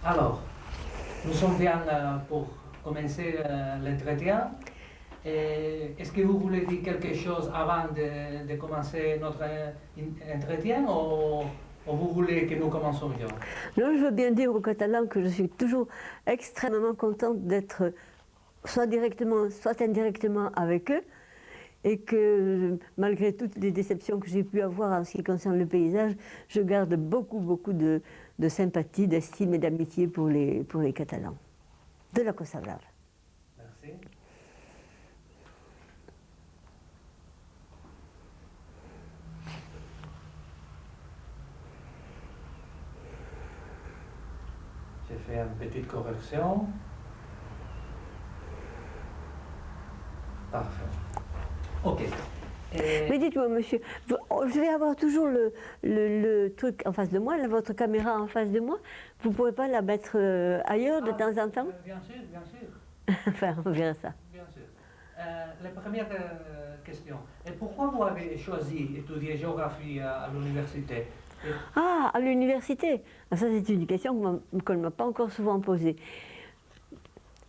Alors, nous sommes bien pour commencer l'entretien. Est-ce que vous voulez dire quelque chose avant de commencer notre entretien ou vous voulez que nous commençons déjà? Non, je veux bien dire aux Catalans que je suis toujours extrêmement contente d'être soit directement, soit indirectement avec eux, et que malgré toutes les déceptions que j'ai pu avoir en ce qui concerne le paysage, je garde beaucoup de sympathie, d'estime et d'amitié pour les Catalans de la Costa Brava. Merci. J'ai fait une petite correction. Parfait. Ok. Mais dites-moi, monsieur, je vais avoir toujours le truc en face de moi, votre caméra en face de moi. Vous ne pourrez pas la mettre ailleurs de temps en temps? Bien sûr, bien sûr. Enfin, on verra ça. Bien sûr. La première question. Et pourquoi vous avez choisi d'étudier géographie à l'université? Ah, à l'université? Ça, c'est une question qu'on ne m'a pas encore souvent posée.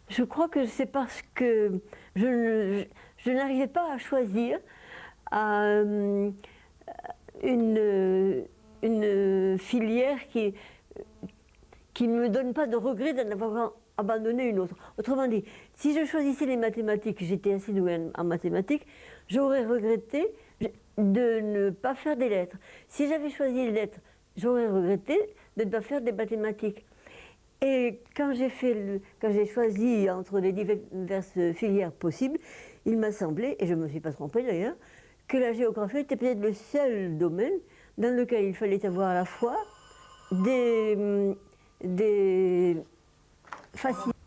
Je crois que c'est parce que je n'arrivais pas à choisir une filière qui ne me donne pas de regret d'en avoir abandonné une autre. Autrement dit, si je choisissais les mathématiques, j'étais assez douée en mathématiques, j'aurais regretté de ne pas faire des lettres. Si j'avais choisi les lettres, j'aurais regretté de ne pas faire des mathématiques. Et quand j'ai choisi entre les diverses filières possibles, il m'a semblé, et je ne me suis pas trompée d'ailleurs, que la géographie était peut-être le seul domaine dans lequel il fallait avoir à la fois des facilités.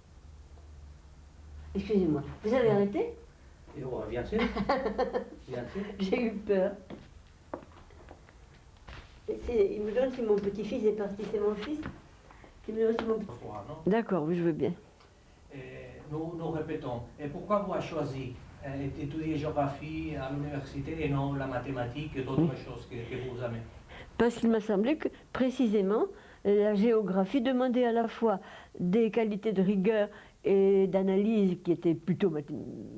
Excusez-moi, vous avez arrêté? Bien sûr. Bien sûr. J'ai eu peur. Il me donne si mon petit-fils est parti, c'est mon fils qui me donne si mon petit-fils. D'accord, oui, je veux bien. Nous répétons. Et pourquoi vous avez choisi d'étudier géographie à l'université et non la mathématique et d'autres choses que vous aimez? Parce qu'il m'a semblé que, précisément, la géographie demandait à la fois des qualités de rigueur et d'analyse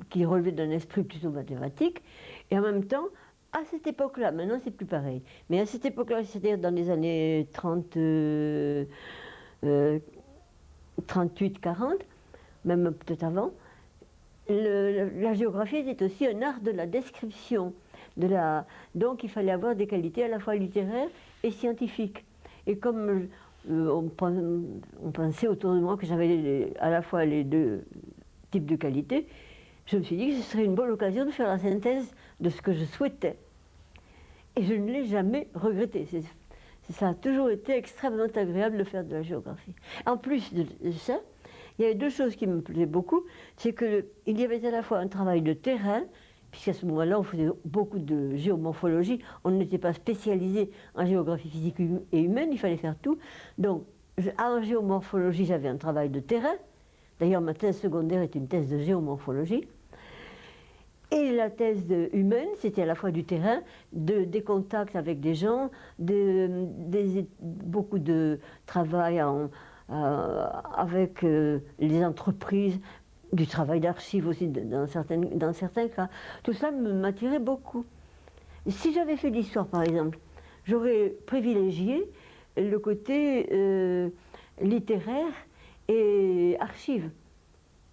qui relevaient d'un esprit plutôt mathématique, et en même temps, à cette époque-là, maintenant c'est plus pareil, mais à cette époque-là, c'est-à-dire dans les années 38-40, même peut-être avant, la géographie était aussi un art de la description. Donc il fallait avoir des qualités à la fois littéraires et scientifiques. Et comme on pensait autour de moi que j'avais à la fois les deux types de qualités, je me suis dit que ce serait une bonne occasion de faire la synthèse de ce que je souhaitais. Et je ne l'ai jamais regretté. Ça a toujours été extrêmement agréable de faire de la géographie. En plus de ça, il y avait deux choses qui me plaisaient beaucoup. C'est qu'il y avait à la fois un travail de terrain, puisqu'à ce moment-là, on faisait beaucoup de géomorphologie. On n'était pas spécialisé en géographie physique et humaine, il fallait faire tout. Donc, en géomorphologie, j'avais un travail de terrain. D'ailleurs, ma thèse secondaire est une thèse de géomorphologie. Et la thèse humaine, c'était à la fois du terrain, des contacts avec des gens, beaucoup de travail avec les entreprises, du travail d'archives aussi dans certains cas. Tout ça m'attirait beaucoup. Si j'avais fait l'histoire, par exemple, j'aurais privilégié le côté littéraire et archives.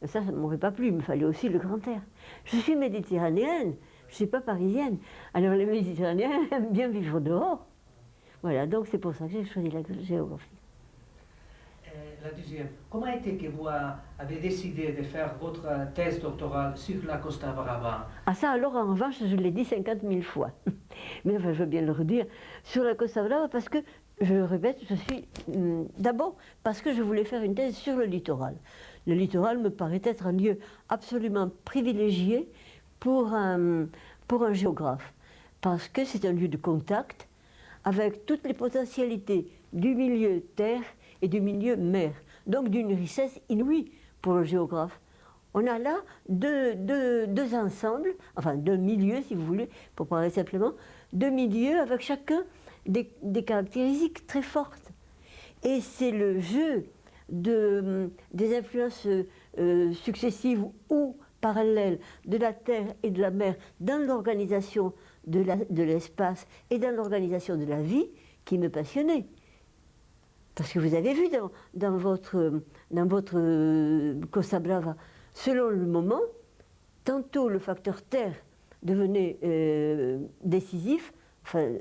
Ça ne m'aurait pas plu, il me fallait aussi le grand air. Je suis méditerranéenne, je ne suis pas parisienne. Alors les Méditerranéens aiment bien vivre dehors. Voilà, donc c'est pour ça que j'ai choisi la géographie. La deuxième, comment est-ce que vous avez décidé de faire votre thèse doctorale sur la Costa Brava? Ah ça alors en revanche, je l'ai dit 50 000 fois. Mais enfin, je veux bien le redire, sur la Costa Brava parce que, je le répète, d'abord parce que je voulais faire une thèse sur le littoral. Le littoral me paraît être un lieu absolument privilégié pour un géographe, parce que c'est un lieu de contact avec toutes les potentialités du milieu terre et du milieu mer, donc d'une richesse inouïe pour le géographe. On a là deux ensembles, enfin deux milieux si vous voulez, pour parler simplement, deux milieux avec chacun des caractéristiques très fortes. Et c'est le jeu des influences successives ou parallèles de la Terre et de la mer dans l'organisation de l'espace et dans l'organisation de la vie qui me passionnait. Parce que vous avez vu dans votre Costa Brava, selon le moment, tantôt le facteur Terre devenait décisif, enfin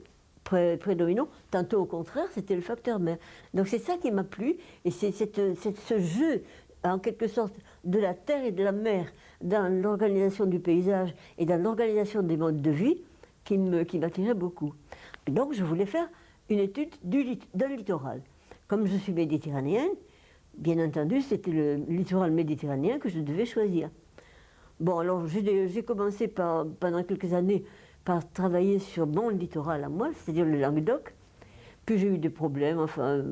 prédominant, tantôt au contraire, c'était le facteur mer. Donc c'est ça qui m'a plu, et c'est ce jeu, en quelque sorte, de la terre et de la mer dans l'organisation du paysage et dans l'organisation des modes de vie qui m'attirait beaucoup. Et donc je voulais faire une étude d'un littoral. Comme je suis méditerranéenne, bien entendu, c'était le littoral méditerranéen que je devais choisir. Bon, alors j'ai commencé pendant quelques années par travailler sur mon littoral à moi, c'est-à-dire le Languedoc. Puis j'ai eu des problèmes, enfin,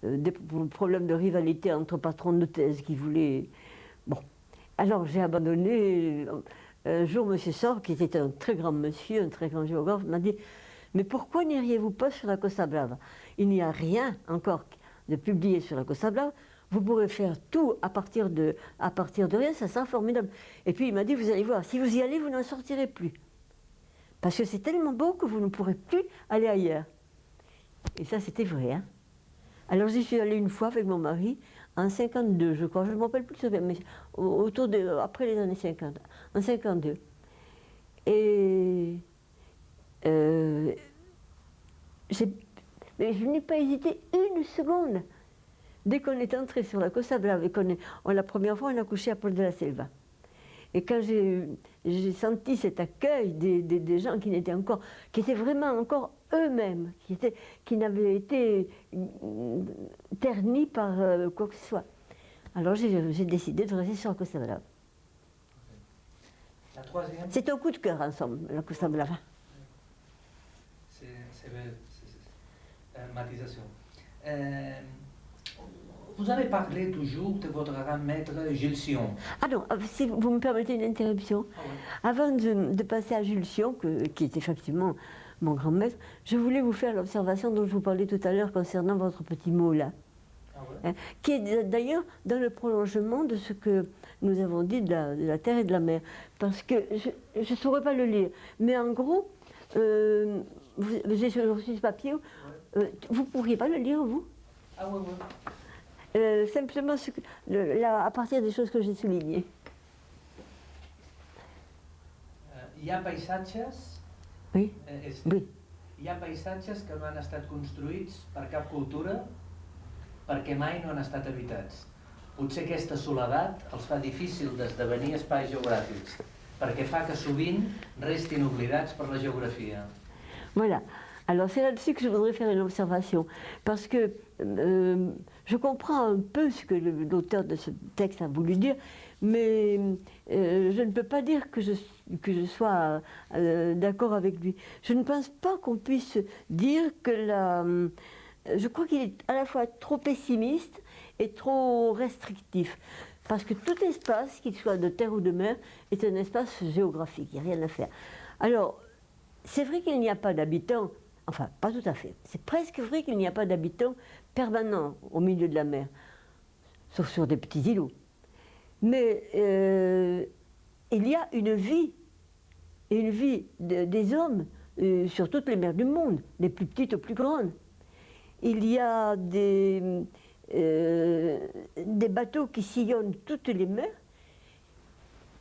des problèmes de rivalité entre patrons de thèse qui voulaient... Bon, alors j'ai abandonné. Un jour, M. Sor, qui était un très grand monsieur, un très grand géographe, m'a dit « Mais pourquoi n'iriez-vous pas sur la Costa Brava? Il n'y a rien encore de publié sur la Costa Brava. Vous pourrez faire tout à partir de rien, ça sera formidable. » Et puis il m'a dit « Vous allez voir, si vous y allez, vous n'en sortirez plus. Parce que c'est tellement beau que vous ne pourrez plus aller ailleurs. » Et ça, c'était vrai. Hein. Alors j'y suis allée une fois avec mon mari, en 52, je crois, je ne me rappelle plus très bien, mais après les années 50, en 52. Et mais je n'ai pas hésité une seconde. Dès qu'on est entré sur la Costa Brava et la première fois, on a couché à Port de la Selva. Et quand j'ai senti cet accueil des gens qui étaient vraiment encore eux-mêmes, qui n'avaient été ternis par quoi que ce soit. Alors j'ai décidé de rester sur la Costa Brava. La troisième. C'est un coup de cœur ensemble, la Costa Brava. C'est matisation. Vous avez parlé toujours de votre grand maître Jules Sion. Ah non, si vous me permettez une interruption. Ah ouais. Avant de passer à Jules Sion, qui est effectivement mon grand maître, je voulais vous faire l'observation dont je vous parlais tout à l'heure concernant votre petit mot là. Ah ouais. Qui est d'ailleurs dans le prolongement de ce que nous avons dit de la terre et de la mer. Parce que je ne saurais pas le lire, mais en gros, j'ai sur ce papier, vous ne pourriez pas le lire, vous? Ah ouais, ouais. Simplement à partir des choses que j'ai soulignées. Hi ha paisatges... Oui. Oui. Hi ha paisatges que no han estat construïts per cap cultura perquè mai no han estat habitats. Potser aquesta soledat els fa difícil d'esdevenir espais geogràfics, perquè fa que sovint restin oblidats per la geografia. Voilà. Alors c'est là-dessus que je voudrais faire une observation, parce que je comprends un peu ce que l'auteur de ce texte a voulu dire, mais je ne peux pas dire que je sois d'accord avec lui. Je ne pense pas qu'on puisse dire que je crois qu'il est à la fois trop pessimiste et trop restrictif, parce que tout espace, qu'il soit de terre ou de mer, est un espace géographique, il n'y a rien à faire. Alors, c'est vrai qu'il n'y a pas d'habitants. Enfin, pas tout à fait. C'est presque vrai qu'il n'y a pas d'habitants permanents au milieu de la mer, sauf sur des petits îlots. Mais il y a une vie des hommes sur toutes les mers du monde, des plus petites aux plus grandes. Il y a des bateaux qui sillonnent toutes les mers,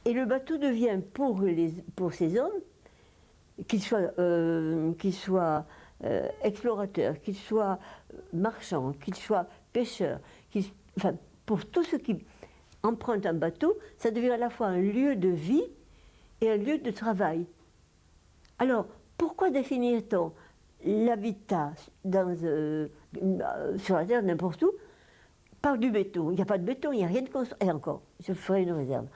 et le bateau devient pour ces hommes, qu'ils soient explorateurs, qu'ils soient marchands, qu'ils soient pêcheurs, enfin, pour tous ceux qui empruntent un bateau, ça devient à la fois un lieu de vie et un lieu de travail. Alors, pourquoi définir-t-on l'habitat sur la Terre, n'importe où, par du béton? Il n'y a pas de béton, il n'y a rien de construit. Et encore, je ferai une réserve.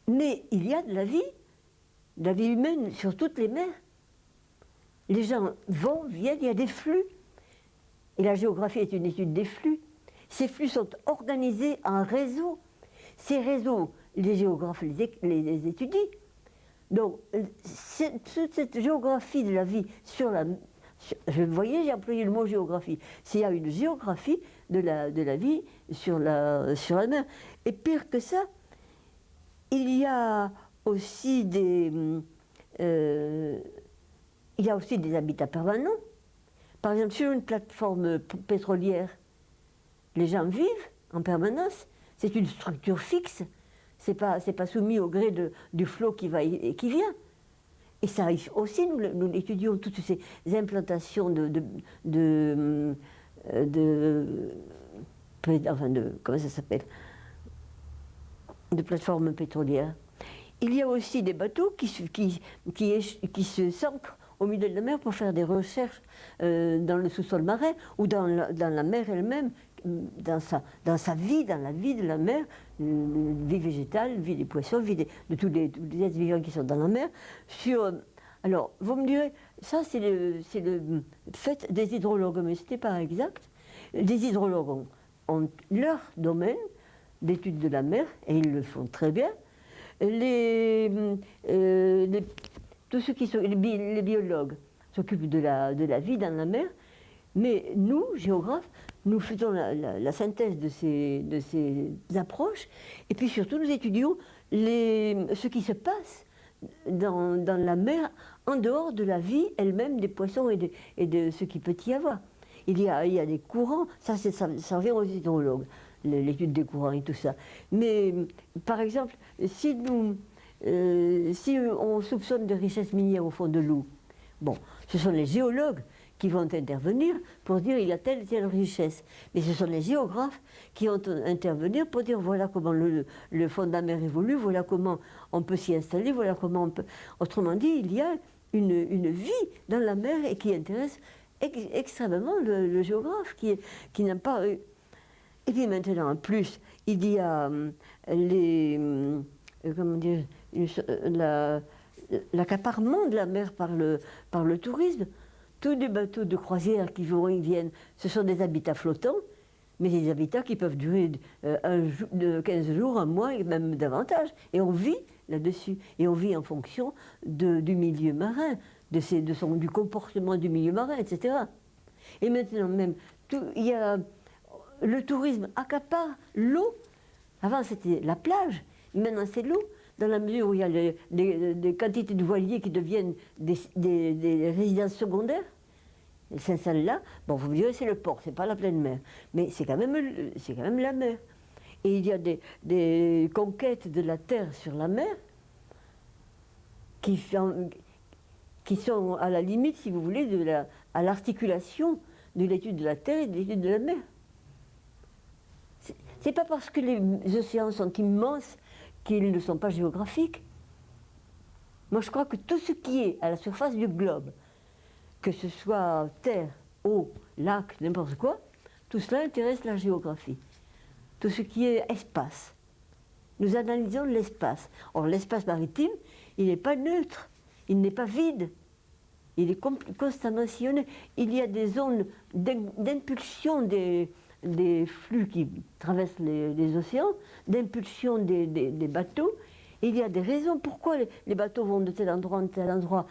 Mais il y a de la vie humaine sur toutes les mers. Les gens vont, viennent, il y a des flux. Et la géographie est une étude des flux. Ces flux sont organisés en réseaux. Ces réseaux, les géographes les étudient. Donc, toute cette géographie de la vie sur Vous voyez, j'ai employé le mot géographie. S'il y a une géographie de la vie sur la mer. Et pire que ça, il y a aussi des habitats permanents. Par exemple, sur une plateforme pétrolière, les gens vivent en permanence. C'est une structure fixe. C'est pas soumis au gré du flot qui va et qui vient. Et ça aussi, nous étudions toutes ces implantations comment ça s'appelle, de plateformes pétrolières. Il y a aussi des bateaux qui se s'ancrent au milieu de la mer pour faire des recherches dans le sous-sol marin ou dans la mer elle-même, dans sa vie, dans la vie de la mer, vie végétale, vie des poissons, vie de tous les êtres vivants qui sont dans la mer. Alors, vous me direz, ça c'est le fait des hydrologues, mais ce n'était pas exact. Les hydrologues ont leur domaine d'étude de la mer, et ils le font très bien. Tous ceux qui sont les biologues s'occupent de la vie dans la mer, mais nous, géographes, nous faisons la synthèse de ces approches, et puis surtout nous étudions ce qui se passe dans la mer, en dehors de la vie elle-même des poissons et de ce qu'il peut y avoir. Il y a des courants, ça revient aux hydrologues, l'étude des courants et tout ça. Mais par exemple, si on soupçonne de richesses minières au fond de l'eau, bon, ce sont les géologues qui vont intervenir pour dire il y a telle et telle richesse. Mais ce sont les géographes qui vont intervenir pour dire voilà comment le fond de la mer évolue, voilà comment on peut s'y installer, voilà comment on peut... Autrement dit, il y a une vie dans la mer et qui intéresse extrêmement le géographe qui n'a pas... Et puis maintenant, en plus, il y a l'accaparement de la mer par le tourisme. Tous les bateaux de croisière qui vont et viennent, ce sont des habitats flottants, mais des habitats qui peuvent durer 15 jours, un mois et même davantage. Et on vit là-dessus. Et on vit en fonction du milieu marin, du comportement du milieu marin, etc. Et maintenant même, le tourisme accapare l'eau. Avant c'était la plage, maintenant c'est l'eau. Dans la mesure où il y a des quantités de voiliers qui deviennent des résidences secondaires, ils s'installent là. Bon, vous me direz, c'est le port, c'est pas la pleine mer. Mais c'est quand même la mer. Et il y a des conquêtes de la terre sur la mer qui sont à la limite, si vous voulez, à l'articulation de l'étude de la terre et de l'étude de la mer. C'est pas parce que les océans sont immenses qu'ils ne sont pas géographiques. Moi, je crois que tout ce qui est à la surface du globe, que ce soit terre, eau, lac, n'importe quoi, tout cela intéresse la géographie. Tout ce qui est espace. Nous analysons l'espace. Or, l'espace maritime, il n'est pas neutre, il n'est pas vide, il est constamment sillonné. Il y a des zones d'impulsion des flux qui traversent les océans, d'impulsion des bateaux. Il y a des raisons pourquoi les bateaux vont de tel endroit en tel endroit.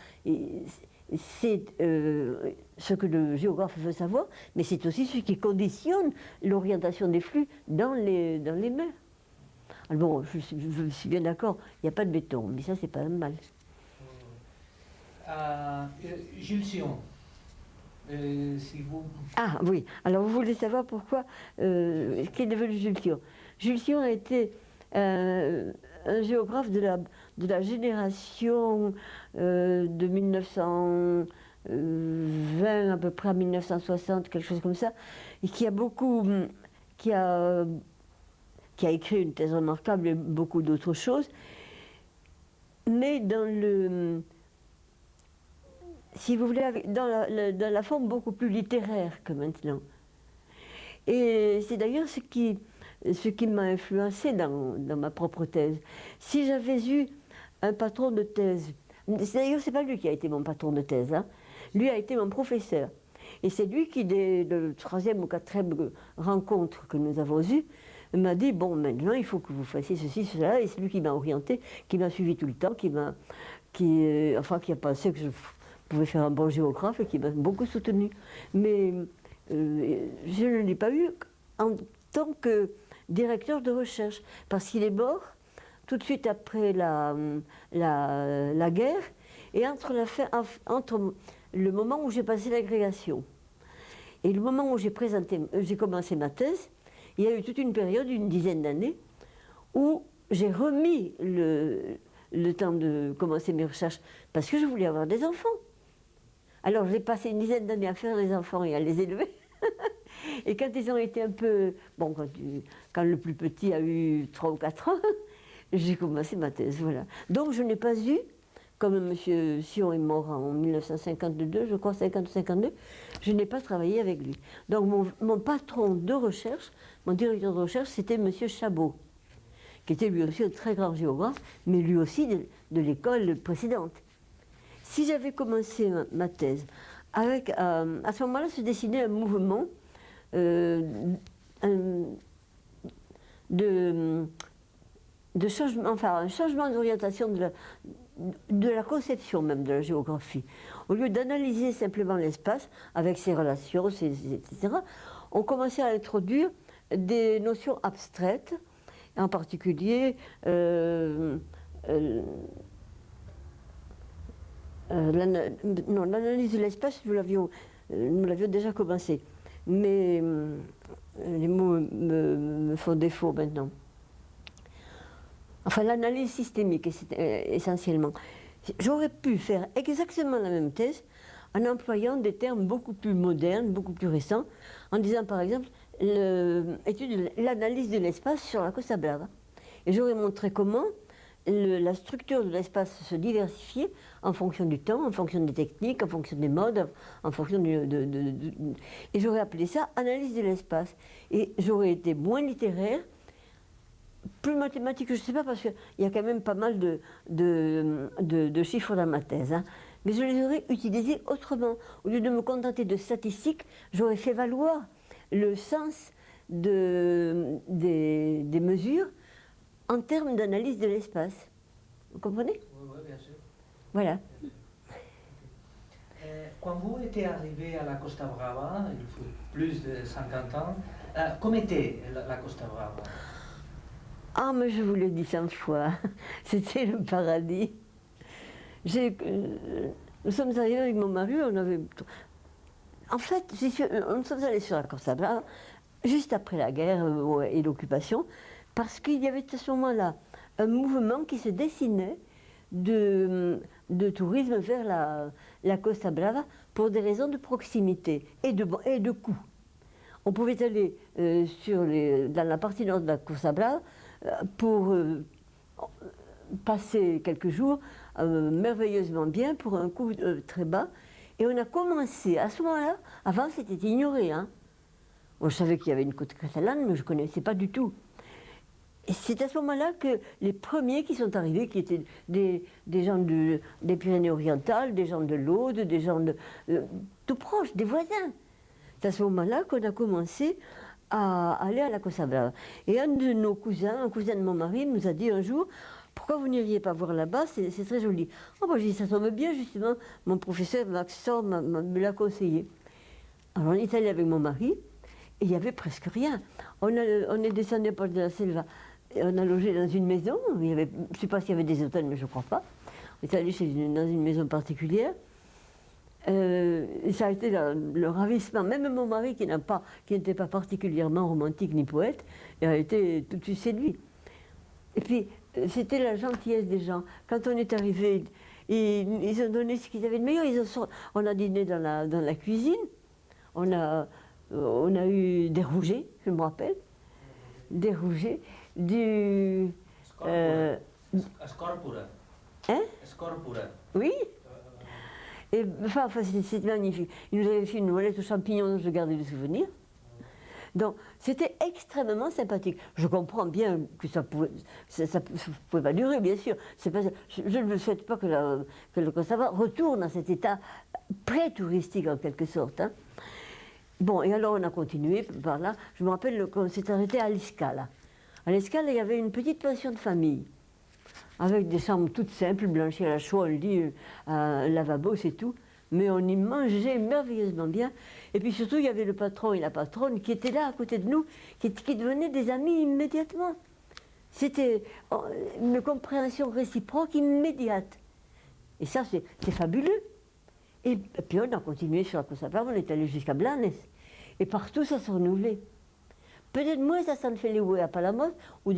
C'est ce que le géographe veut savoir, mais c'est aussi ce qui conditionne l'orientation des flux dans les mers. Alors bon, je suis bien d'accord, il n'y a pas de béton, mais ça c'est pas mal. Jules Sion. Si vous... Ah oui, alors vous voulez savoir pourquoi, qui est devenu Jules Sion. Jules Sion a été un géographe de la génération de 1920 à peu près à 1960, quelque chose comme ça, et qui a écrit une thèse remarquable et beaucoup d'autres choses, mais si vous voulez, dans la forme beaucoup plus littéraire que maintenant. Et c'est d'ailleurs ce qui m'a influencé dans ma propre thèse. Si j'avais eu un patron de thèse, d'ailleurs c'est pas lui qui a été mon patron de thèse, hein. Lui a été mon professeur. Et c'est lui qui, dès le 3e ou 4e rencontre que nous avons eue, m'a dit, bon, maintenant il faut que vous fassiez ceci, cela, et c'est lui qui m'a orienté, qui m'a suivi tout le temps, qui a pensé que pouvait faire un bon géographe et qui m'a beaucoup soutenu. Mais je ne l'ai pas eu en tant que directeur de recherche, parce qu'il est mort tout de suite après la guerre et entre le moment où j'ai passé l'agrégation et le moment où j'ai commencé ma thèse, il y a eu toute une période, une dizaine d'années, où j'ai remis le temps de commencer mes recherches parce que je voulais avoir des enfants. Alors j'ai passé une dizaine d'années à faire des enfants et à les élever. Et quand ils ont été un peu... Bon, quand le plus petit a eu 3 ou 4 ans, j'ai commencé ma thèse, voilà. Donc je n'ai pas eu, comme M. Sion est mort en 1952, je crois, 50-52, je n'ai pas travaillé avec lui. Donc mon patron de recherche, mon directeur de recherche, c'était M. Chabot, qui était lui aussi un très grand géographe, mais lui aussi de l'école précédente. Si j'avais commencé ma thèse, avec, à ce moment-là se dessinait un mouvement de changement, enfin un changement d'orientation de la conception même de la géographie. Au lieu d'analyser simplement l'espace avec ses relations, etc., on commençait à introduire des notions abstraites, en particulier l'analyse de l'espace, nous l'avions déjà commencé. Mais les mots me font défaut maintenant. Enfin, l'analyse systémique, essentiellement. J'aurais pu faire exactement la même thèse en employant des termes beaucoup plus modernes, beaucoup plus récents, en disant par exemple l'analyse de l'espace sur la Costa Brava. Et j'aurais montré comment la structure de l'espace se diversifiait en fonction du temps, en fonction des techniques, en fonction des modes, en fonction et j'aurais appelé ça analyse de l'espace. Et j'aurais été moins littéraire, plus mathématique, je ne sais pas, parce qu'il y a quand même pas mal de chiffres dans ma thèse. Hein. Mais je les aurais utilisés autrement. Au lieu de me contenter de statistiques, j'aurais fait valoir le sens des mesures en termes d'analyse de l'espace. Vous comprenez? Oui, bien sûr. Voilà. Quand vous étiez arrivé à la Costa Brava, il faut plus de 50 ans, comment était la Costa Brava? Ah, mais je vous l'ai dit 100 fois, c'était le paradis. Nous sommes arrivés avec mon mari, en fait, nous sommes allés sur la Costa Brava juste après la guerre et l'occupation, parce qu'il y avait à ce moment-là un mouvement qui se dessinait de tourisme vers la Costa Brava pour des raisons de proximité et de coût. On pouvait aller dans la partie nord de la Costa Brava pour passer quelques jours merveilleusement bien pour un coût très bas. Et on a commencé à ce moment-là, avant c'était ignoré. Hein. Bon, je savais qu'il y avait une côte catalane, mais je ne connaissais pas du tout. Et c'est à ce moment-là que les premiers qui sont arrivés, qui étaient des gens des Pyrénées-Orientales, des gens de l'Aude, des gens tout proches, des voisins. C'est à ce moment-là qu'on a commencé à aller à la Costa Brava. Et un de nos cousins, un cousin de mon mari, nous a dit un jour, pourquoi vous n'iriez pas voir là-bas, c'est très joli. Oh, bah, j'ai dit, ça tombe bien, justement, mon professeur Maxor me l'a conseillé. Alors on est allé avec mon mari, et il n'y avait presque rien. On est descendu par de la Selva. On a logé dans une maison, je ne sais pas s'il y avait des hôtels, mais je ne crois pas. On est allé dans une maison particulière. Et ça a été le ravissement. Même mon mari, qui n'était pas particulièrement romantique ni poète, a été tout de suite séduit. Et puis, c'était la gentillesse des gens. Quand on est arrivé, ils ont donné ce qu'ils avaient de meilleur. On a dîné dans la cuisine. On a eu des rougets, je me rappelle. Des rougets. Scorpura. Hein? Scorpura. Oui. Et, enfin c'est magnifique. Ils nous avaient fait une omelette aux champignons dont je gardais le souvenir. Donc, c'était extrêmement sympathique. Je comprends bien que ça pouvait pas durer, bien sûr. Je ne souhaite pas que le Costa Brava retourne à cet état pré-touristique, en quelque sorte. Hein. Bon, et alors on a continué par là. Je me rappelle qu'on s'est arrêté à l'Escala. À l'Escala, il y avait une petite pension de famille, avec des chambres toutes simples, blanchies à la chaux, un lit, un lavabo, c'est tout. mais on y mangeait merveilleusement bien. Et puis surtout, il y avait le patron et la patronne qui étaient là à côté de nous, qui devenaient des amis immédiatement. C'était une compréhension réciproque immédiate. Et ça, c'est fabuleux. Et puis on a continué sur la Costa Brava, on est allé jusqu'à Blanes. Et partout, ça se renouvelait. Peut-être moins à San Feliu et à Palamos, ou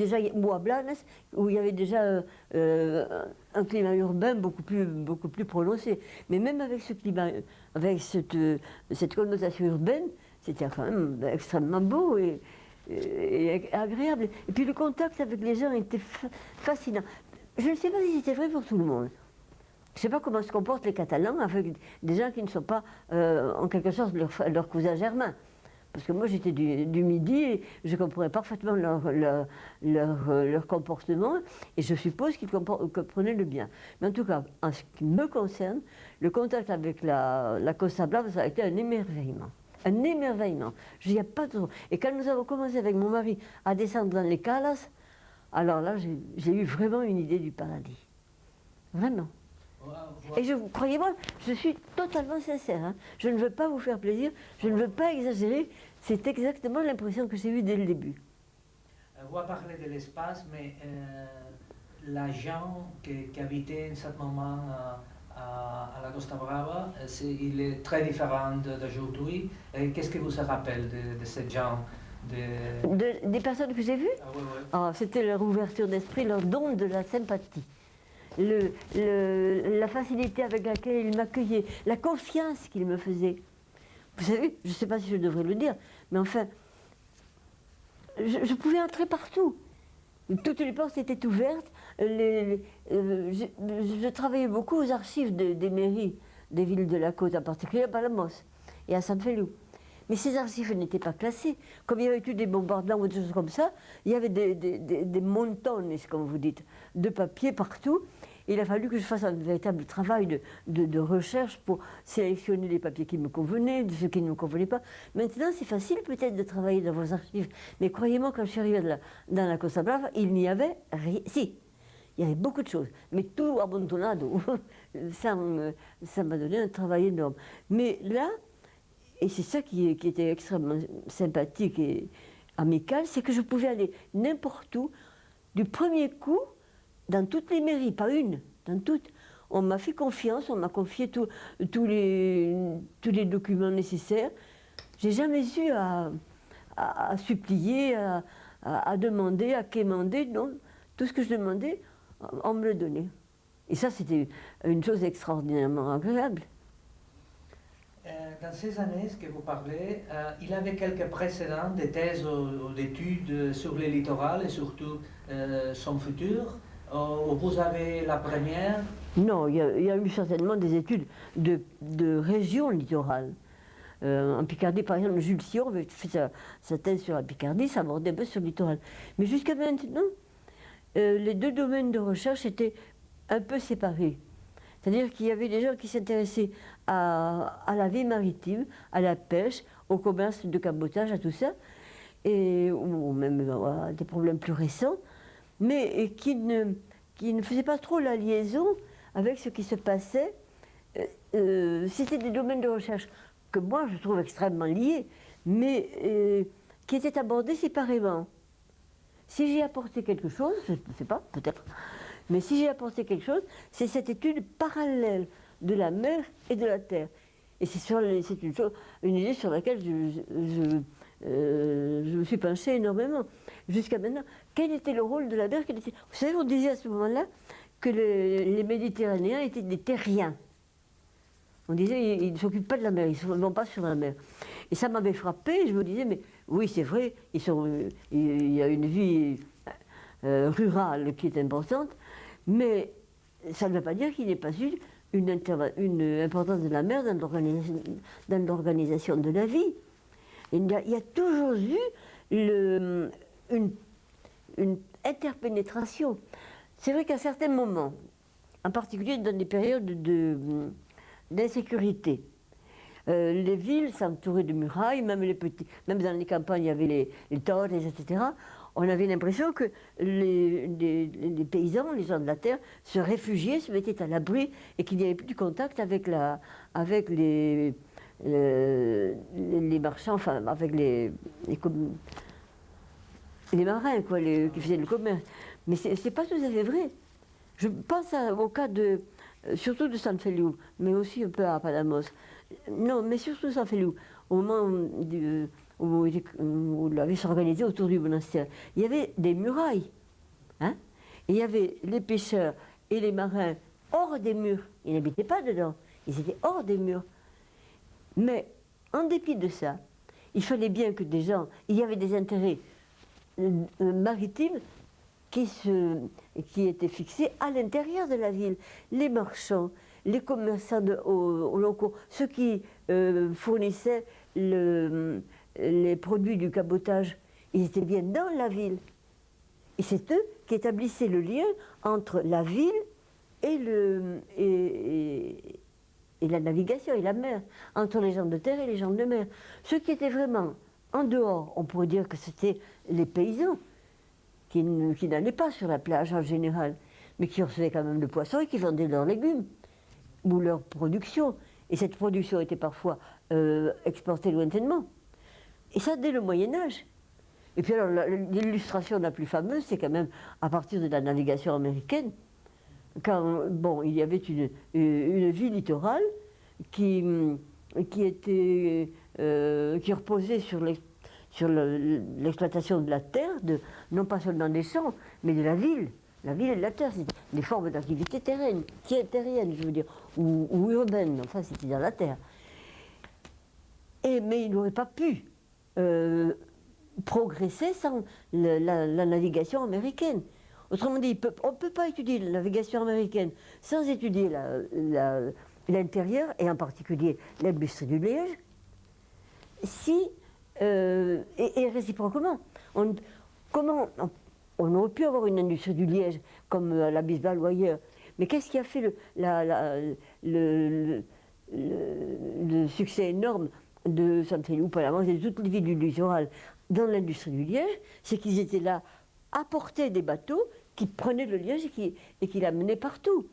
à Blanes, où il y avait déjà un climat urbain beaucoup plus prononcé. Mais même avec ce climat, avec cette connotation urbaine, c'était quand même extrêmement beau et agréable. Et puis le contact avec les gens était fascinant. Je ne sais pas si c'était vrai pour tout le monde. Je ne sais pas comment se comportent les Catalans avec des gens qui ne sont pas, en quelque sorte, leurs cousins germains. Parce que moi, j'étais du Midi et je comprenais parfaitement leur comportement et je suppose qu'ils comprenaient le bien. Mais en tout cas, en ce qui me concerne, le contact avec la Costa Brava, ça a été un émerveillement. Un émerveillement. Il n'y a pas de... Et quand nous avons commencé avec mon mari à descendre dans les Calas, alors là, j'ai eu vraiment une idée du paradis. Vraiment. Et croyez-moi, je suis totalement sincère. Hein. Je ne veux pas vous faire plaisir, je ne veux pas exagérer. C'est exactement l'impression que j'ai eue dès le début. On va parler de l'espace, mais la gens qui habitaient en ce moment à la Costa Brava, il est très différent d'aujourd'hui. Qu'est-ce que vous se rappelez de ces gens Des personnes que j'ai vues? C'était leur ouverture d'esprit, leur don de la sympathie. La facilité avec laquelle il m'accueillait, la confiance qu'il me faisait. Vous savez, je ne sais pas si je devrais le dire, mais enfin, je pouvais entrer partout. Toutes les portes étaient ouvertes. Je travaillais beaucoup aux archives des mairies des villes de la côte, en particulier à Palamos et à San Feliu. Mais ces archives n'étaient pas classées. Comme il y avait eu des bombardements ou des choses comme ça, il y avait des montonnes, comme vous dites, de papier partout. Il a fallu que je fasse un véritable travail de recherche pour sélectionner les papiers qui me convenaient, de ceux qui ne me convenaient pas. Maintenant, c'est facile peut-être de travailler dans vos archives, mais croyez-moi, quand je suis arrivée dans la Costa Brava, il n'y avait rien. Si, il y avait beaucoup de choses, mais tout abandonado. Ça m'a donné un travail énorme. Mais là, et c'est ça qui était extrêmement sympathique et amical, c'est que je pouvais aller n'importe où, du premier coup, dans toutes les mairies, pas une, dans toutes. On m'a fait confiance, on m'a confié tous les documents nécessaires. J'ai jamais eu à supplier, à demander, à quémander, non. Tout ce que je demandais, on me le donnait. Et ça, c'était une chose extraordinairement agréable. Dans ces années que vous parlez, il y avait quelques précédents de thèses ou d'études sur le littoral et surtout son futur. Vous avez la première? Non, il y a eu certainement des études de régions littorales. En Picardie, par exemple, Jules Sion avait fait sa thèse sur la Picardie, ça abordait un peu sur le littoral. Mais jusqu'à maintenant, les deux domaines de recherche étaient un peu séparés. C'est-à-dire qu'il y avait des gens qui s'intéressaient à la vie maritime, à la pêche, au commerce de cabotage, à tout ça, ou même à des problèmes plus récents, mais qui ne faisaient pas trop la liaison avec ce qui se passait. C'était des domaines de recherche que moi je trouve extrêmement liés, mais qui étaient abordés séparément. Si j'ai apporté quelque chose, je ne sais pas, peut-être, mais si j'ai apporté quelque chose, c'est cette étude parallèle de la mer et de la terre. Et c'est une idée sur laquelle je me suis penchée énormément. Jusqu'à maintenant, quel était le rôle de la mer? Vous savez, on disait à ce moment-là que les Méditerranéens étaient des terriens. On disait, ils ne s'occupent pas de la mer, ils ne vont pas sur la mer. Et ça m'avait frappé, je me disais, mais oui, c'est vrai, il y a une vie rurale qui est importante, mais ça ne veut pas dire qu'il n'y ait pas eu une importance de la mer dans l'organisation de la vie. Il y a toujours eu une interpénétration. C'est vrai qu'à certains moments, en particulier dans des périodes d'insécurité, les villes s'entouraient de murailles, même dans les campagnes, il y avait les torres, etc. on avait l'impression que les paysans, les gens de la terre, se réfugiaient, se mettaient à l'abri et qu'il n'y avait plus de contact avec, les marchands, enfin avec les marins quoi, qui faisaient le commerce. Mais c'est pas tout à fait vrai. Je pense au cas surtout de San Feliu, mais aussi un peu à Padamos. Non, mais surtout San Feliu, au moment où la vie s'organisait autour du monastère. Il y avait des murailles. Hein, et il y avait les pêcheurs et les marins hors des murs. Ils n'habitaient pas dedans. Ils étaient hors des murs. Mais en dépit de ça, il fallait bien que des gens... Il y avait des intérêts maritimes qui étaient fixés à l'intérieur de la ville. Les marchands, les commerçants aux locaux, ceux qui fournissaient les produits du cabotage, ils étaient bien dans la ville. Et c'est eux qui établissaient le lien entre la ville et la navigation et la mer, entre les gens de terre et les gens de mer. Ceux qui étaient vraiment en dehors, on pourrait dire que c'était les paysans, qui n'allaient pas sur la plage en général, mais qui recevaient quand même le poisson et qui vendaient leurs légumes ou leur production. Et cette production était parfois exportée lointainement. Et ça dès le Moyen-Âge. Et puis alors, l'illustration la plus fameuse, c'est quand même à partir de la navigation américaine, quand bon, il y avait une vie littorale qui reposait sur l'exploitation de la terre, non pas seulement des champs, mais de la ville et de la terre. C'était des formes d'activité terrienne, je veux dire, ou urbaine, enfin c'était dans la terre. Mais il n'aurait pas pu progresser sans la navigation américaine. Autrement dit, on ne peut pas étudier la navigation américaine sans étudier l'intérieur, et en particulier l'industrie du liège, et réciproquement. On aurait pu avoir une industrie du liège comme à la Bisbal ou ailleurs, mais qu'est-ce qui a fait le succès énorme de San Feliu, Palamos et de toutes les villes du littoral dans l'industrie du liège? C'est qu'ils étaient là à porter des bateaux qui prenaient le liège et qui l'amenaient partout.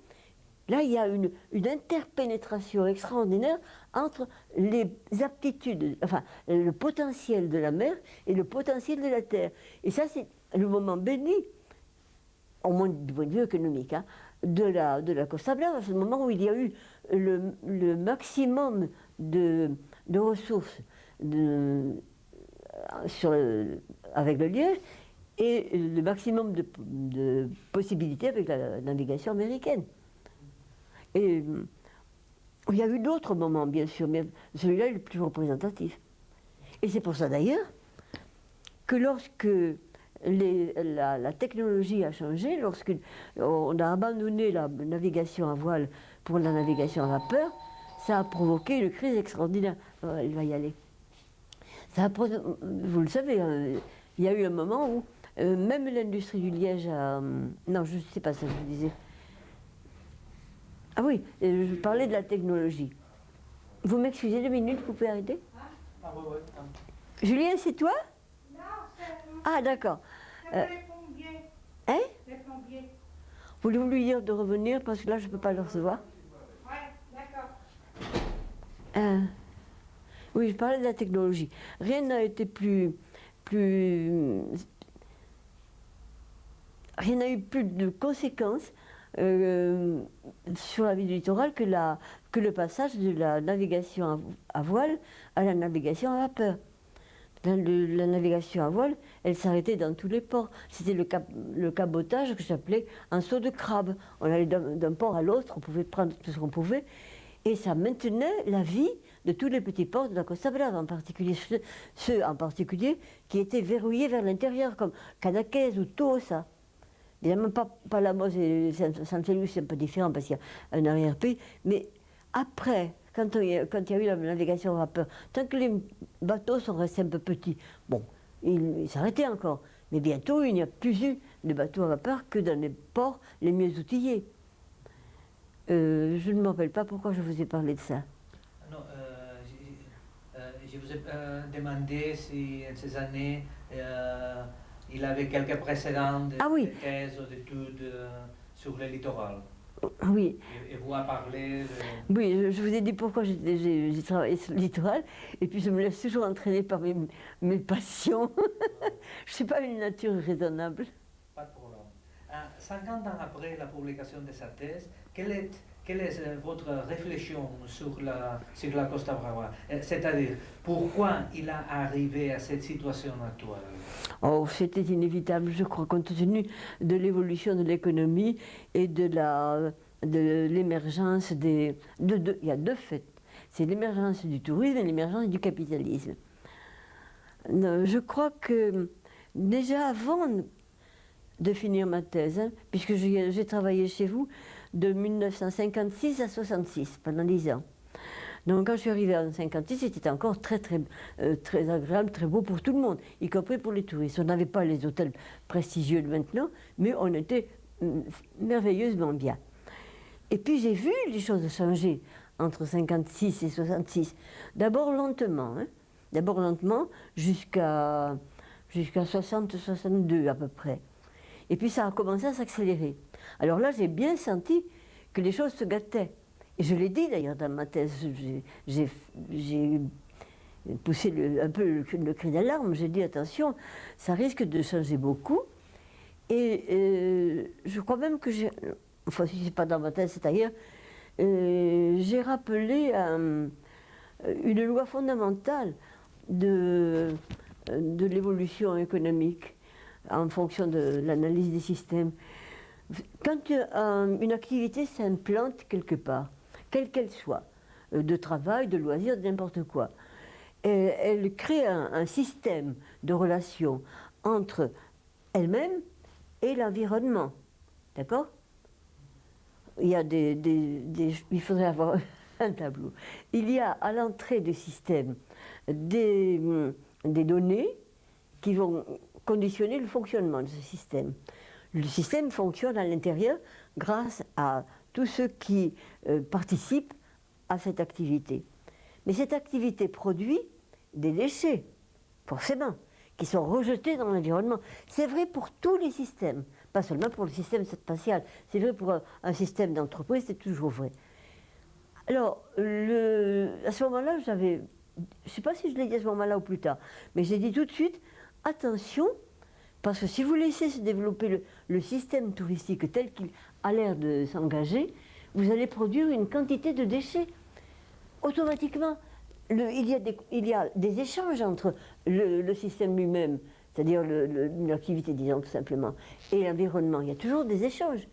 Là, il y a une interpénétration extraordinaire entre les aptitudes, enfin, le potentiel de la mer et le potentiel de la terre. Et ça, c'est le moment béni, au moins du point de vue économique, hein, de la Costa Brava. C'est le moment où il y a eu le maximum de ressources avec le liège et le maximum de possibilités avec la navigation américaine. Et il y a eu d'autres moments, bien sûr, mais celui-là est le plus représentatif. Et c'est pour ça d'ailleurs que lorsque la technologie a changé, lorsqu'on a abandonné la navigation à voile pour la navigation à vapeur, ça a provoqué une crise extraordinaire. Il va y aller. Vous le savez, il y a eu un moment où même l'industrie du liège a... Non, je ne sais pas ça que je disais. Ah oui, je parlais de la technologie. Vous m'excusez 2 minutes, vous pouvez arrêter? Ah oui. Julien, c'est toi? Non, c'est... Ah d'accord. C'est les plombiers. Hein? Les plombiers. Voulez-vous lui dire de revenir parce que là je ne peux pas le recevoir? Ouais, d'accord. Oui, je parlais de la technologie. Rien n'a été rien n'a eu plus de conséquences sur la vie du littoral que le passage de la navigation à voile à la navigation à vapeur. La navigation à voile, elle s'arrêtait dans tous les ports. C'était le cabotage que j'appelais un saut de crabe. On allait d'un port à l'autre, on pouvait prendre tout ce qu'on pouvait, et ça maintenait la vie de tous les petits ports de la Costa Brava, en particulier ceux en particulier qui étaient verrouillés vers l'intérieur, comme Cadaqués ou Tosa. Évidemment, pas Palamos et San Feliu, c'est un peu différent parce qu'il y a un arrière-pays, mais après, quand il y a eu la navigation à vapeur, tant que les bateaux sont restés un peu petits, bon, ils s'arrêtaient encore. Mais bientôt, il n'y a plus eu de bateaux à vapeur que dans les ports les mieux outillés. Je ne me rappelle pas pourquoi je vous ai parlé de ça. Non, je vous ai demandé si en ces années il avait quelques précédents de, Ah oui. de thèses ou d'études sur le littoral. Oui, Et vous a parlé de... oui, je vous ai dit pourquoi j'ai travaillé sur le littoral, et puis je me laisse toujours entraîner par mes passions. Je ne suis pas une nature raisonnable. Pas de problème. 50 ans après la publication de sa thèse, quelle est votre réflexion sur la Costa Brava? C'est-à-dire, pourquoi il a arrivé à cette situation actuelle? Oh, c'était inévitable, je crois, compte tenu de l'évolution de l'économie et de l'émergence il y a deux faits. C'est l'émergence du tourisme et l'émergence du capitalisme. Je crois que déjà avant de finir ma thèse, hein, puisque j'ai travaillé chez vous de 1956 à 66, pendant 10 ans. Donc quand je suis arrivée en 56, c'était encore très agréable, très beau pour tout le monde, y compris pour les touristes. On n'avait pas les hôtels prestigieux de maintenant, mais on était merveilleusement bien. Et puis j'ai vu les choses changer entre 56 et 66. D'abord lentement, hein, d'abord lentement jusqu'à 60-62 à peu près. Et puis ça a commencé à s'accélérer. Alors là, j'ai bien senti que les choses se gâtaient. Et je l'ai dit d'ailleurs dans ma thèse, j'ai poussé un peu le cri d'alarme, j'ai dit attention, ça risque de changer beaucoup. Et je crois même que enfin si ce n'est pas dans ma thèse, c'est ailleurs, j'ai rappelé une loi fondamentale de l'évolution économique en fonction de l'analyse des systèmes. Quand une activité s'implante quelque part, quelle qu'elle soit, de travail, de loisirs, de n'importe quoi, elle crée un système de relations entre elle-même et l'environnement. D'accord? Il y a il faudrait avoir un tableau. Il y a à l'entrée du système des données qui vont conditionner le fonctionnement de ce système. Le système fonctionne à l'intérieur grâce à tous ceux qui participent à cette activité. Mais cette activité produit des déchets, forcément, qui sont rejetés dans l'environnement. C'est vrai pour tous les systèmes, pas seulement pour le système spatial. C'est vrai pour un système d'entreprise, c'est toujours vrai. Alors, à ce moment-là, je ne sais pas si je l'ai dit à ce moment-là ou plus tard, mais j'ai dit tout de suite, attention, parce que si vous laissez se développer le système touristique tel qu'il a l'air de s'engager, vous allez produire une quantité de déchets. Automatiquement, il y a des échanges entre le système lui-même, c'est-à-dire l'activité, disons tout simplement, et l'environnement. Il y a toujours des échanges.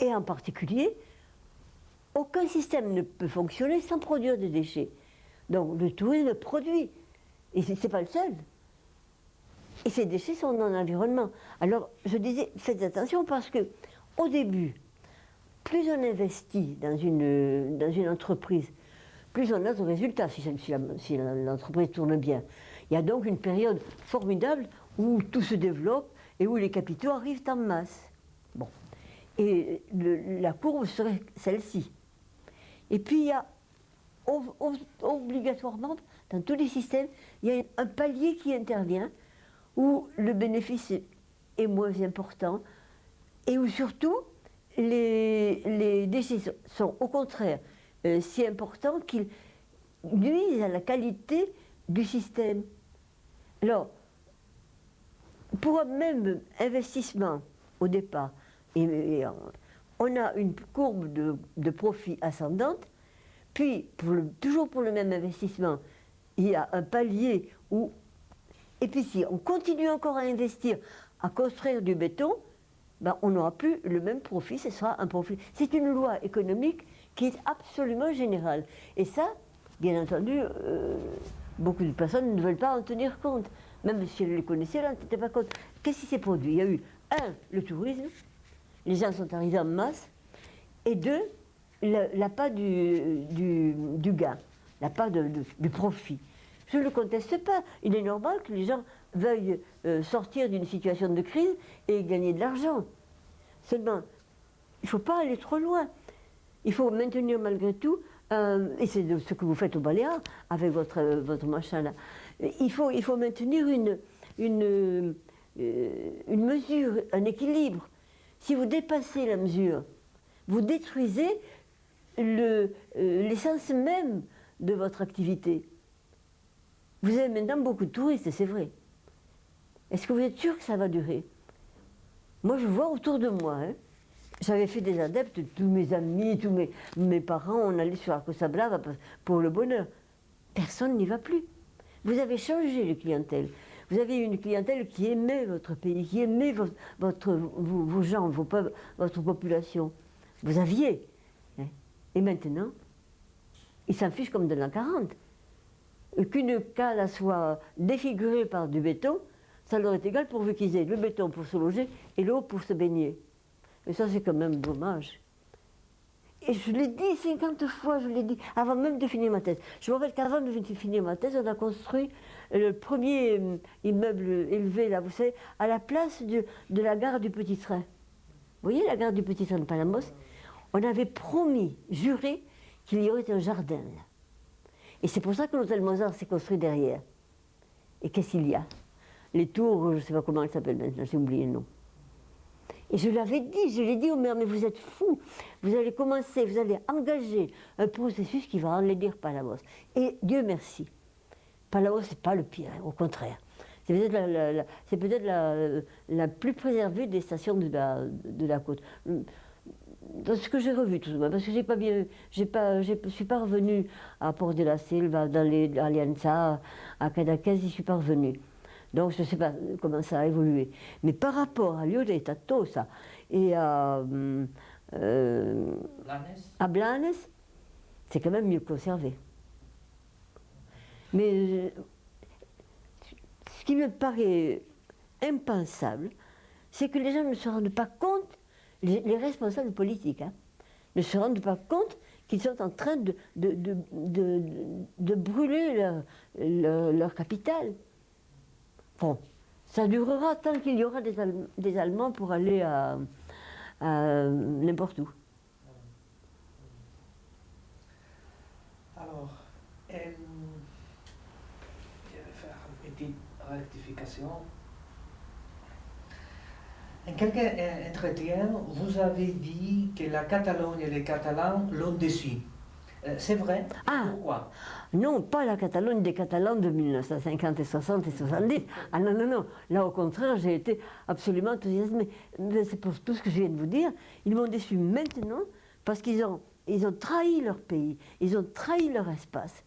Et en particulier, aucun système ne peut fonctionner sans produire des déchets. Donc le tourisme produit, et ce n'est pas le seul. Et ces déchets sont dans l'environnement. Alors je disais, faites attention parce que au début, plus on investit dans une entreprise, plus on a de résultats si l'entreprise tourne bien. Il y a donc une période formidable où tout se développe et où les capitaux arrivent en masse. Bon. Et la courbe serait celle-ci. Et puis il y a obligatoirement, dans tous les systèmes, il y a un palier qui intervient où le bénéfice est moins important et où surtout les déchets sont au contraire si importants qu'ils nuisent à la qualité du système. Alors, pour un même investissement au départ, on a une courbe de profit ascendante, puis toujours pour le même investissement, il y a un palier où... Et puis si on continue encore à investir, à construire du béton, ben on n'aura plus le même profit, ce sera un profit. C'est une loi économique qui est absolument générale. Et ça, bien entendu, beaucoup de personnes ne veulent pas en tenir compte. Même si elles les connaissaient, elles n'en tenaient pas compte. Qu'est-ce qui s'est produit? Il y a eu, le tourisme, les gens sont arrivés en masse, et deux, l'appât du gain, l'appât du profit. Je ne le conteste pas. Il est normal que les gens veuillent sortir d'une situation de crise et gagner de l'argent. Seulement, il ne faut pas aller trop loin. Il faut maintenir malgré tout, et c'est ce que vous faites au Baléares avec votre machin là, il faut maintenir une mesure, un équilibre. Si vous dépassez la mesure, vous détruisez l'essence même de votre activité. Vous avez maintenant beaucoup de touristes, c'est vrai. Est-ce que vous êtes sûr que ça va durer? Moi, je vois autour de moi, hein, j'avais fait des adeptes, tous mes amis, tous mes parents, on allait sur la Costa Brava pour le bonheur. Personne n'y va plus. Vous avez changé les clientèles. Vous avez une clientèle qui aimait votre pays, qui aimait vos gens, votre population. Vous aviez. Hein. Et maintenant, ils s'en fichent comme de l'an 40. Qu'une cale soit défigurée par du béton, ça leur est égal pourvu qu'ils aient le béton pour se loger et l'eau pour se baigner. Et ça, c'est quand même dommage. Et je l'ai dit 50 fois, je l'ai dit, avant même de finir ma thèse. Je me rappelle qu'avant de finir ma thèse, on a construit le premier immeuble élevé, là, vous savez, à la place de la gare du Petit Train. Vous voyez la gare du Petit Train de Palamos? On avait promis, juré, qu'il y aurait un jardin, là. Et c'est pour ça que l'hôtel Mozart s'est construit derrière. Et qu'est-ce qu'il y a? Les tours, je ne sais pas comment elles s'appellent maintenant, j'ai oublié le nom. Et je l'avais dit, je l'ai dit au maire, mais vous êtes fou, vous allez commencer, vous allez engager un processus qui va enlaidir Palamos. Et Dieu merci, Palamos, ce n'est pas le pire, hein, au contraire. C'est peut-être la plus préservée des stations de la côte. Dans ce que j'ai revu tout de même, parce que je suis pas revenue à Port de la Silva, dans les Alianza, à Cadaqués, je ne suis pas revenue. Donc je ne sais pas comment ça a évolué. Mais par rapport à Lloret, à Tossa et à Blanes, c'est quand même mieux conservé. Mais ce qui me paraît impensable, c'est que les gens ne se rendent pas compte, les responsables politiques, hein, ne se rendent pas compte qu'ils sont en train de brûler leur capital. Bon, ça durera tant qu'il y aura des Allemands pour aller à n'importe où. Alors, je vais faire une petite rectification. En quelques entretiens, vous avez dit que la Catalogne et les Catalans l'ont déçu. C'est vrai? Ah. Pourquoi? Non, pas la Catalogne des Catalans de 1950 et 60 et 70. Ah non, non, non. Là, au contraire, j'ai été absolument enthousiasmée. C'est pour tout ce que je viens de vous dire. Ils m'ont déçu maintenant parce qu'ils ont trahi leur pays. Ils ont trahi leur espace.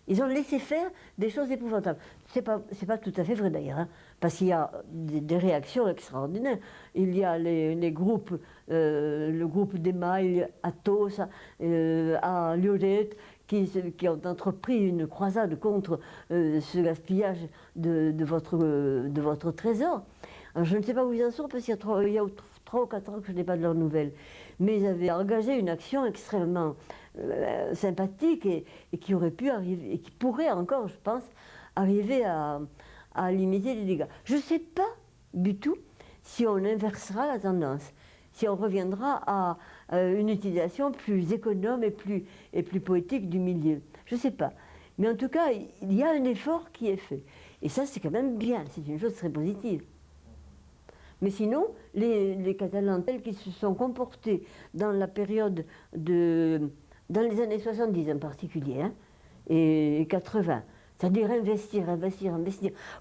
Ils ont laissé faire des choses épouvantables. C'est pas tout à fait vrai d'ailleurs, hein, parce qu'il y a des réactions extraordinaires. Il y a les groupes, le groupe d'Email à Tossa, à Lloret, qui ont entrepris une croisade contre ce gaspillage de votre trésor. Alors, je ne sais pas où ils en sont, parce qu'il y a 3 ou 4 ans que je n'ai pas de leurs nouvelles. Mais ils avaient engagé une action extrêmement sympathique et qui aurait pu arriver, et qui pourrait encore, je pense, arriver à limiter les dégâts. Je ne sais pas du tout si on inversera la tendance, si on reviendra à une utilisation plus économe et plus poétique du milieu. Je ne sais pas. Mais en tout cas, il y a un effort qui est fait. Et ça, c'est quand même bien, c'est une chose très positive. Mais sinon, les Catalans tels qu'ils se sont comportés dans la période dans les années 70 en particulier, hein, et 80, c'est-à-dire investir,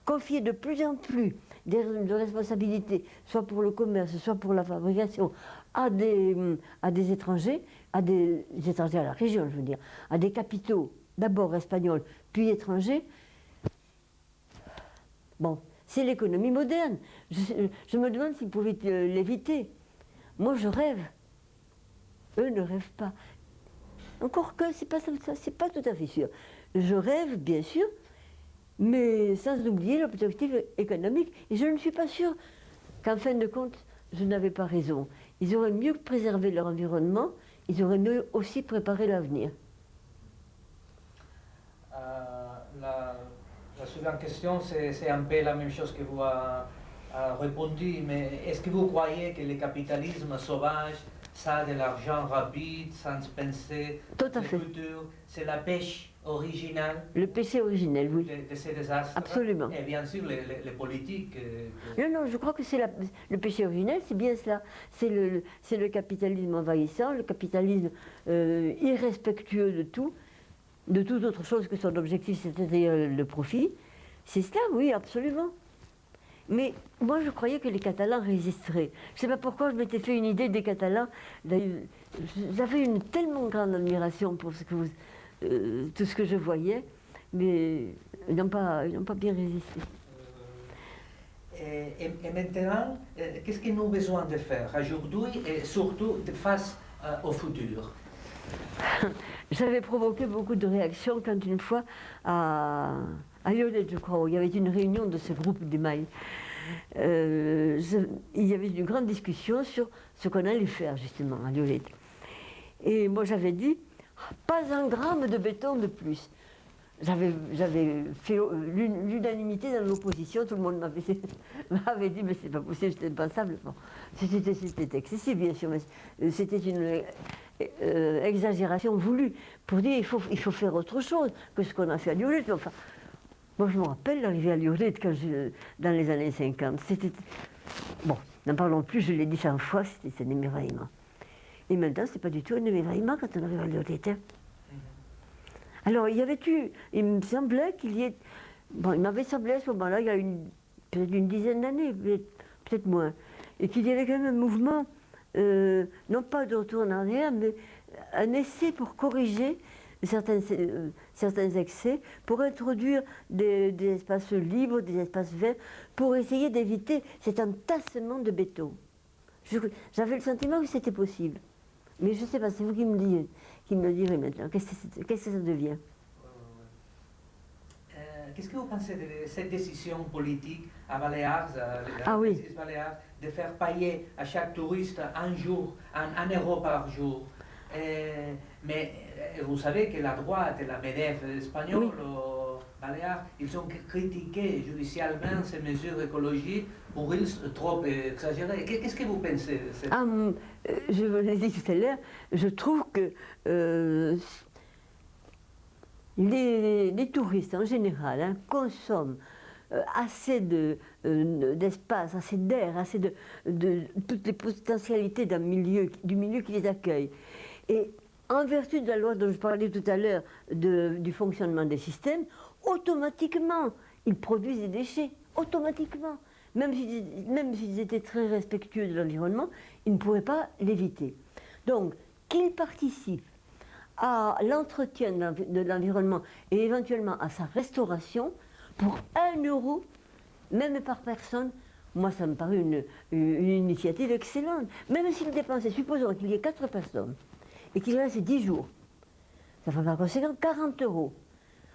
confier de plus en plus de responsabilités, soit pour le commerce, soit pour la fabrication, à des étrangers, à la région, je veux dire, à des capitaux, d'abord espagnols, puis étrangers. Bon, c'est l'économie moderne. Je me demande s'ils pouvaient l'éviter. Moi, je rêve. Eux ne rêvent pas. Encore que, c'est pas tout à fait sûr. Je rêve, bien sûr, mais sans oublier l'objectif économique. Et je ne suis pas sûre qu'en fin de compte, je n'avais pas raison. Ils auraient mieux préservé leur environnement, ils auraient mieux aussi préparé l'avenir. La seconde question, c'est un peu la même chose que vous avez répondu, mais est-ce que vous croyez que le capitalisme sauvage ça a de l'argent rapide, sans penser Tout à le fait. futur. C'est la pêche originale Le péché originel, oui. de ces désastres. Absolument. Et bien sûr, les politiques. Non, je crois que c'est le péché originel, c'est bien cela. C'est le capitalisme envahissant, le capitalisme irrespectueux de toute autre chose que son objectif, c'est-à-dire le profit. C'est cela, oui, absolument. Mais moi, je croyais que les Catalans résisteraient. Je ne sais pas pourquoi je m'étais fait une idée des Catalans. J'avais une tellement grande admiration pour tout ce que je voyais, mais ils n'ont pas bien résisté. Et maintenant, qu'est-ce que nous avons besoin de faire aujourd'hui et surtout de face au futur? J'avais provoqué beaucoup de réactions quand une fois, à Lloret, je crois, où il y avait une réunion de ce groupe du Mail. Il y avait une grande discussion sur ce qu'on allait faire justement à Lloret. Et moi j'avais dit, pas un gramme de béton de plus. J'avais fait l'unanimité dans l'opposition, tout le monde m'avait dit, mais c'est pas possible, c'est impensable. Bon, c'était excessif, bien sûr, mais c'était une exagération voulue pour dire il faut faire autre chose que ce qu'on a fait à Lloret. Enfin, moi, je me rappelle l'arrivée à Lloret dans les années 50. C'était. Bon, n'en parlons plus, je l'ai dit 100 fois, c'était un émerveillement. Et maintenant, c'est pas du tout un émerveillement quand on arrive à Lloret. Hein. Alors, il me semblait qu'il y ait. Bon, il m'avait semblé à ce moment-là, il y a peut-être une dizaine d'années, peut-être moins, et qu'il y avait quand même un mouvement, non pas de retour en arrière, mais un essai pour corriger certains excès, pour introduire des espaces libres, des espaces verts, pour essayer d'éviter cet entassement de béton. J'avais le sentiment que c'était possible. Mais je ne sais pas, c'est vous qui me le direz maintenant. Qu'est-ce que ça devient? Qu'est-ce que vous pensez de cette décision politique à Balears, oui. Balears, de faire payer à chaque touriste un euro par jour? Mais vous savez que la droite et la MEDEF espagnole, Balears, ils ont critiqué judiciairement ces mesures écologiques pour ils trop exagérées. Qu'est-ce que vous pensez de cette... Je vous l'ai dit tout à l'heure, je trouve que les touristes en général consomment assez d'espace, assez d'air, assez de toutes les potentialités du milieu qui les accueille. Et en vertu de la loi dont je parlais tout à l'heure du fonctionnement des systèmes, automatiquement, ils produisent des déchets, automatiquement. Même s'ils étaient très respectueux de l'environnement, ils ne pourraient pas l'éviter. Donc, qu'ils participent à l'entretien de l'environnement et éventuellement à sa restauration, pour 1 euro, même par personne, moi ça me paraît une initiative excellente. Même s'ils dépensaient, supposons qu'il y ait 4 personnes, et qu'il reste 10 jours, ça fait par conséquent 40 euros.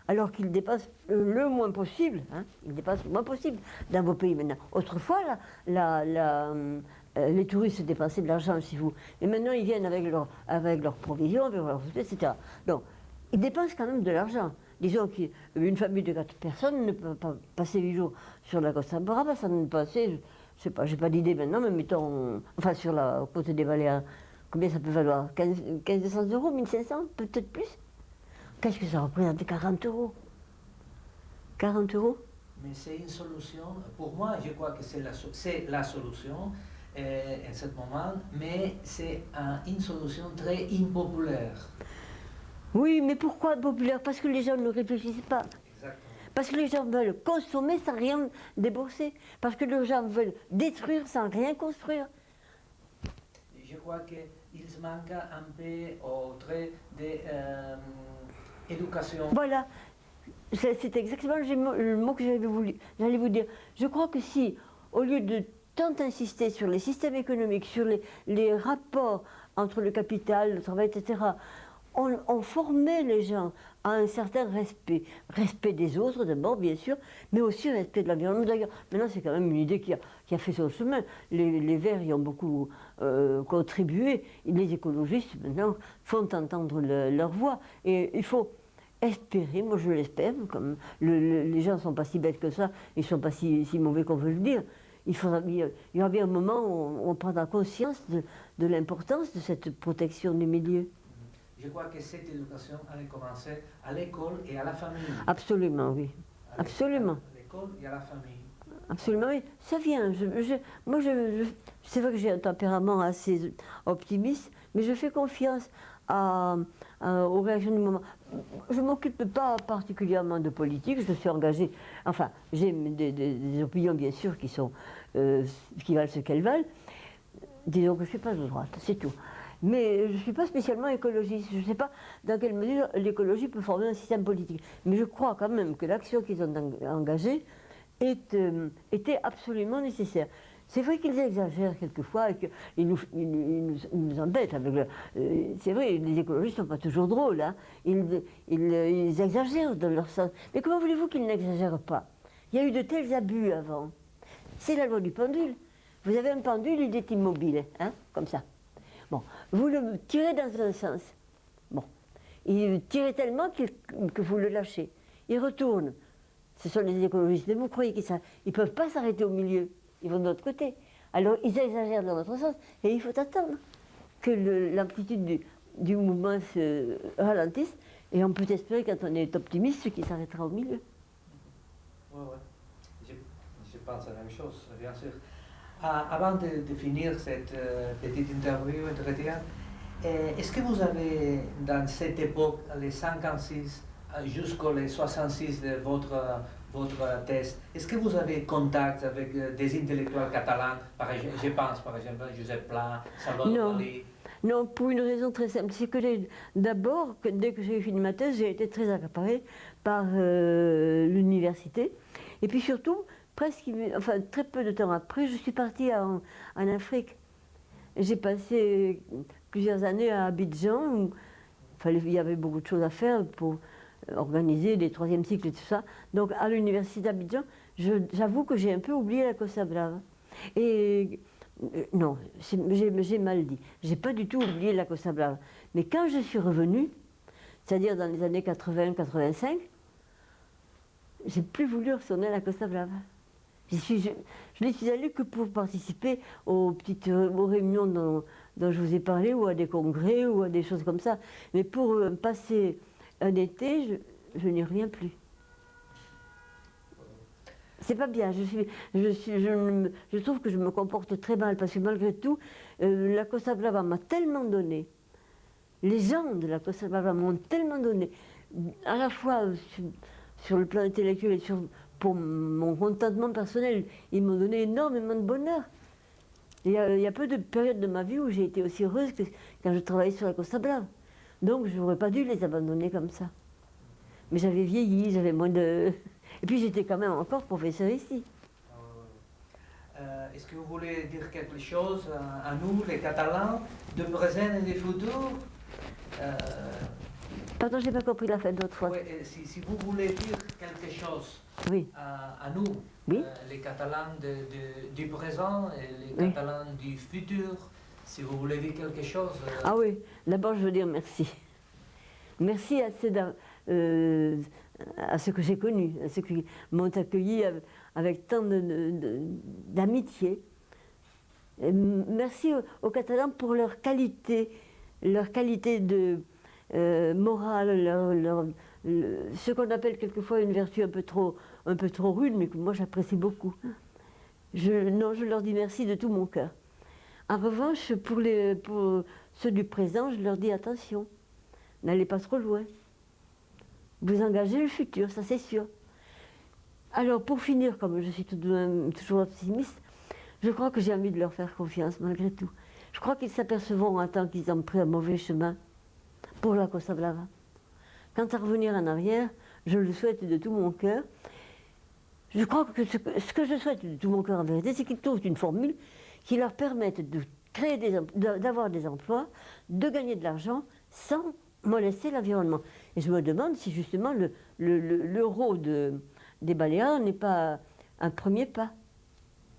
Alors qu'ils dépensent le moins possible, ils dépensent le moins possible dans vos pays maintenant. Autrefois, les touristes dépensaient de l'argent chez vous, et maintenant ils viennent avec leurs provisions, etc. Donc, ils dépensent quand même de l'argent. Disons qu'une famille de 4 personnes ne peut pas passer 8 jours sur la Costa Brava, ça ne passait, je ne sais pas, j'ai pas d'idée maintenant, mais mettons, enfin sur la côte des Baléares, combien ça peut valoir 1500 euros, 1500, peut-être plus. Qu'est-ce que ça représente? 40 euros. 40 euros? Mais c'est une solution, pour moi, je crois que c'est la solution en ce moment, mais c'est une solution très impopulaire. Oui, mais pourquoi populaire? Parce que les gens ne réfléchissent pas. Exactement. Parce que les gens veulent consommer sans rien débourser. Parce que les gens veulent détruire sans rien construire. Je crois qu'il manque un peu au trait d'éducation. Voilà, c'est exactement le mot que j'allais vous dire. Je crois que si, au lieu de tant insister sur les systèmes économiques, sur les rapports entre le capital, le travail, etc., on formait les gens à un certain respect. Respect des autres d'abord, bien sûr, mais aussi respect de l'environnement. D'ailleurs, maintenant c'est quand même une idée qui a fait son chemin. Les Verts y ont beaucoup contribué. Les écologistes, maintenant, font entendre leur voix. Et il faut espérer, moi je l'espère, comme les gens ne sont pas si bêtes que ça, ils ne sont pas si mauvais qu'on veut le dire. il y aura bien un moment où on prendra conscience de l'importance de cette protection du milieu. Je crois que cette éducation allait commencer à l'école et à la famille. Absolument, oui. Absolument. À l'école et à la famille. Absolument, oui. Ça vient. C'est vrai que j'ai un tempérament assez optimiste, mais je fais confiance aux réactions du moment. Je ne m'occupe pas particulièrement de politique, je suis engagée. Enfin, j'ai des opinions, bien sûr, qui valent ce qu'elles valent. Disons que je ne suis pas de droite, c'est tout. Mais je ne suis pas spécialement écologiste. Je ne sais pas dans quelle mesure l'écologie peut former un système politique. Mais je crois quand même que l'action qu'ils ont engagée était absolument nécessaire. C'est vrai qu'ils exagèrent quelquefois et qu'ils nous embêtent avec c'est vrai, les écologistes ne sont pas toujours drôles. Hein. Ils exagèrent dans leur sens. Mais comment voulez-vous qu'ils n'exagèrent pas? Il y a eu de tels abus avant. C'est la loi du pendule. Vous avez un pendule, il est immobile, hein, comme ça. Bon, vous le tirez dans un sens. Bon, il tire tellement que vous le lâchez. Il retourne. Ce sont les écologistes. Mais vous croyez qu'ils ne peuvent pas s'arrêter au milieu. Ils vont de l'autre côté. Alors ils exagèrent dans notre sens. Et il faut attendre que l'amplitude du mouvement se ralentisse. Et on peut espérer, quand on est optimiste, qu'il s'arrêtera au milieu. Oui, oui. Je pense à la même chose, bien sûr. Avant de finir cette petite interview entretien, est-ce que vous avez, dans cette époque, les 56 jusqu'aux 66 de votre thèse, est-ce que vous avez contact avec des intellectuels catalans, je pense par exemple à Josep Pla, Salvador Dalí? Non, pour une raison très simple, c'est que d'abord, dès que j'ai fini ma thèse, j'ai été très accaparée par l'université. Et puis surtout, très peu de temps après, je suis partie en Afrique. J'ai passé plusieurs années à Abidjan, où il y avait beaucoup de choses à faire pour organiser les troisième cycles et tout ça. Donc à l'université d'Abidjan, j'avoue que j'ai un peu oublié la Costa Brava. Et non, j'ai mal dit. J'ai pas du tout oublié la Costa Brava. Mais quand je suis revenue, c'est-à-dire dans les années 80-85, j'ai plus voulu retourner à la Costa Brava. Je n'y suis allée que pour participer aux réunions dont je vous ai parlé, ou à des congrès, ou à des choses comme ça. Mais pour passer un été, je n'y reviens plus. C'est pas bien. Je trouve que je me comporte très mal, parce que malgré tout, la Costa Brava m'a tellement donné. Les gens de la Costa Brava m'ont tellement donné, à la fois sur le plan intellectuel et pour mon contentement personnel, ils m'ont donné énormément de bonheur. Il y a peu de périodes de ma vie où j'ai été aussi heureuse que quand je travaillais sur la Costa Brava. Donc je n'aurais pas dû les abandonner comme ça. Mais j'avais vieilli, j'avais moins de... Et puis j'étais quand même encore professeur ici. Est-ce que vous voulez dire quelque chose à nous, les Catalans, de présent et de futur? Pardon, je n'ai pas compris la fin de votre fois. Oui, si vous voulez dire quelque chose oui. À nous, oui. Les Catalans du présent et les Catalans du futur, si vous voulez dire quelque chose. Ah oui, d'abord je veux dire merci. Merci à ceux que j'ai connus, à ceux qui m'ont accueilli avec tant d'amitié. Merci aux Catalans pour leur qualité de morale, ce qu'on appelle quelquefois une vertu un peu trop rude, mais que moi j'apprécie beaucoup. Je leur dis merci de tout mon cœur. En revanche, pour ceux du présent, je leur dis attention, n'allez pas trop loin. Vous engagez le futur, ça c'est sûr. Alors pour finir, comme je suis toujours optimiste, je crois que j'ai envie de leur faire confiance malgré tout. Je crois qu'ils s'apercevront à temps qu'ils ont pris un mauvais chemin pour la Costa Brava. Quant à revenir en arrière, je le souhaite de tout mon cœur. Je crois que ce que je souhaite de tout mon cœur en vérité, c'est qu'ils trouvent une formule qui leur permette d'avoir des emplois, de gagner de l'argent sans molester l'environnement. Et je me demande si justement l'euro des Baléares n'est pas un premier pas.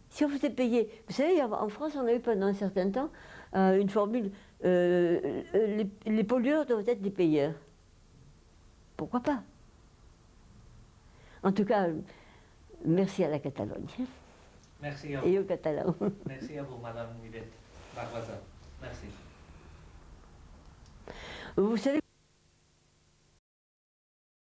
Si on faisait payer, vous savez, en France, on a eu pendant un certain temps une formule, les pollueurs doivent être des payeurs. Pourquoi pas? En tout cas, merci à la Catalogne. Merci à vous. et au catalan. Merci à vous, Madame Yvette Barbosa. Merci. Vous savez